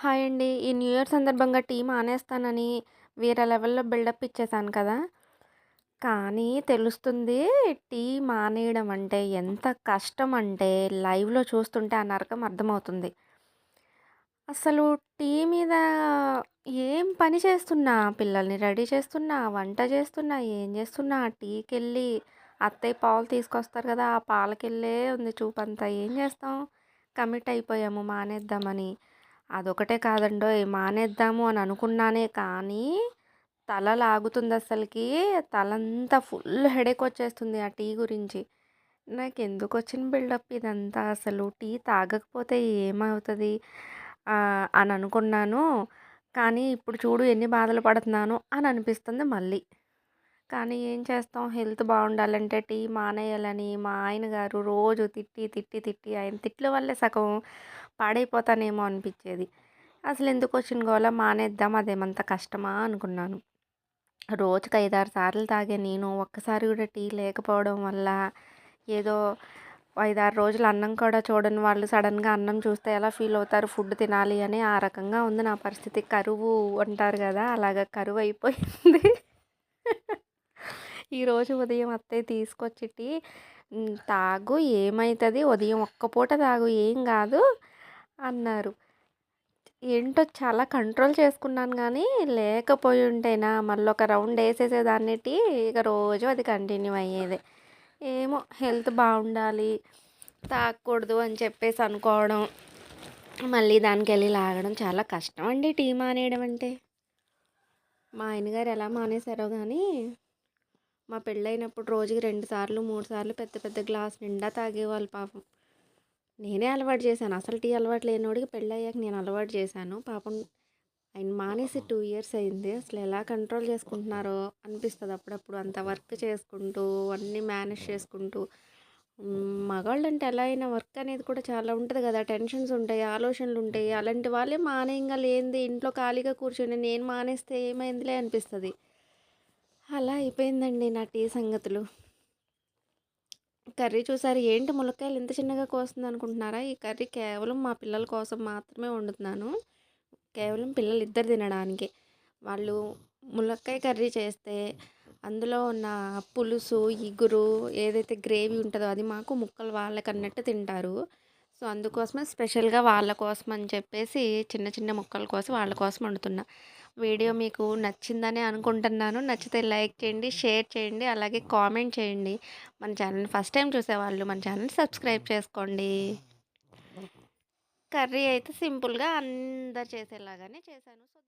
Hi అండి. ఈ new year సందర్భంగా టీ మానేస్తానని వేరే లెవెల్‌లో బిల్డప్ ఇచ్చేసాను కదా! కానీ తెలుస్తుంది టీ మానేయడం అంటే ఎంత కష్టమంటే లైవ్‌లో చూస్తుంటే ఆ నరకం అర్థమవుతుంది. అసలు టీ మీద ఏం పని చేస్తున్నా, పిల్లల్ని రెడీ చేస్తున్నా, వంట చేస్తున్నా, ఏం చేస్తున్నా, టీకెళ్ళి అత్తయ్య పాలు తీసుకొస్తారు కదా! ఆ పాలకెళ్ళే ఉంది చూపంతా. ఏం చేస్తాం? కమిట్ అయిపోయాము మానేద్దామని. అదొకటే కాదండోయ్! మానేద్దాము అని అనుకున్నానే కానీ, తల లాగుతుందస్సలకి. తలంతా ఫుల్ హెడేకొచ్చేస్తుంది ఆ టీ గురించి. నాకెందుకొచ్చిన బిల్డప్ ఇదంతా అసలు? టీ తాగకపోతే ఏమవుతది? అని అనుకున్నాను. కానీ ఇప్పుడు చూడు ఎన్ని బాధలు పడుతున్నానో అని అనిపిస్తుంది మళ్ళీ. కానీ ఏం చేస్తాం? హెల్త్ బావుండాలంటే టీ మానేయాలని మా ఆయన గారు రోజు తిట్టి, తిట్టి, తిట్టి ఆయన తిట్ల వల్లే సగం పాడైపోతానేమో అనిపిచ్చేది. అసలెందుకొచ్చిన గోల మానేద్దాం అదేమంత కష్టమా అనుకున్నాను. రోజుకి 5, 6 సార్లు తాగే నేను ఒక్కసారి గూడా టీ లేకపోవడం వల్ల ఏదో 5, 6 రోజులు అన్నం కూడా చూడని వాళ్ళు సడెన్‌గా అన్నం చూస్తే ఎలా ఫీలవుతారు? ఫుడ్ తినాలి అని ఆ రకంగా ఉంది నా పరిస్థితి. కరువు అంటారు గదా! అలాగా కరువయిపోయింది. ఈరోజు ఉదయం అత్తయ్య తీసుకొచ్చి టీ తాగు ఏమైతది? ఉదయం ఒక్క పూట తాగు ఏం గాదు అన్నారు. ఏంటో చాలా కంట్రోల్ చేసుకున్నాను గానీ, లేకపోయుంటేనా మళ్ళొక రౌండేసేసేదాన్ని టీ. ఇక రోజు అది కంటిన్యూ అయ్యేదే. ఏమో హెల్త్ బావుండాలి, తాగకూడదు అని చెప్పేసి అనుకోవడం, మళ్ళీ దానికెళ్ళి లాగడం చాలా కష్టమండి టీ మానేయడం అంటే. మా ఆయన గారు ఎలా మానేశారో గానీ, మా పెళ్ళైనప్పుడు రోజుకి 2 సార్లు, 3 సార్లు పెద్ద పెద్ద గ్లాస్ నిండా తాగేవాళ్ళు పాపం. నేనే అలవాటు చేశాను. అసలు టీ అలవాటు లేనోడికి పెళ్ళయ్యాక నేను అలవాటు చేశాను. పాపం ఆయన మానేసి 2 ఇయర్స్ అయింది. అసలెలా కంట్రోల్ చేసుకుంటున్నారో అనిపిస్తది అప్పుడప్పుడు. అంత వర్క్ చేసుకుంటూ, అన్నీ మేనేజ్ చేసుకుంటూ. మగాళ్ళంటే ఎలా అయినా వర్క్ అనేది కూడా చాలా ఉంటది గదా! టెన్షన్స్ ఉంటాయి, ఆలోచనలుంటాయి. అలాంటి వాళ్ళే మానేయంగా లేనిది ఇంట్లో ఖాళీగా కూర్చొని నేను మానేస్తే ఏమైందిలే అనిపిస్తది. అలా అయిపోయిందండి నా టీ సంగతులు. కర్రీ చూసారు ఏంటి ములక్కాయలు ఇంత చిన్నగా కోస్తుందనుకుంటున్నారా? ఈ కర్రీ కేవలం మా పిల్లల కోసం మాత్రమే వండుతున్నాను. కేవలం పిల్లలిద్దరు తినడానికే. వాళ్ళు ములక్కాయ కర్రీ చేస్తే అందులో ఉన్న పులుసు, ఇగురు ఏదైతే గ్రేవీ ఉంటదో అది మాకు ముక్కలు వాళ్ళకన్నట్టు తింటారు. సో, అందుకోసమే స్పెషల్‌గా వాళ్ళ కోసం అని చెప్పేసి చిన్న చిన్న ముక్కలు కోసి వాళ్ళ కోసం వండుతున్నా. వీడియో మీకు నచ్చిందనే అనుకుంటున్నాను. నచ్చితే లైక్ చేయండి, షేర్ చేయండి, అలాగే కామెంట్ చేయండి. మన ఛానల్‌ని ఫస్ట్ టైమ్ చూసేవాళ్ళు మన ఛానల్‌ని సబ్స్క్రైబ్ చేసుకోండి. కర్రీ అయితే సింపుల్‌గా అందరు చేసేలాగానే చేశాను. సో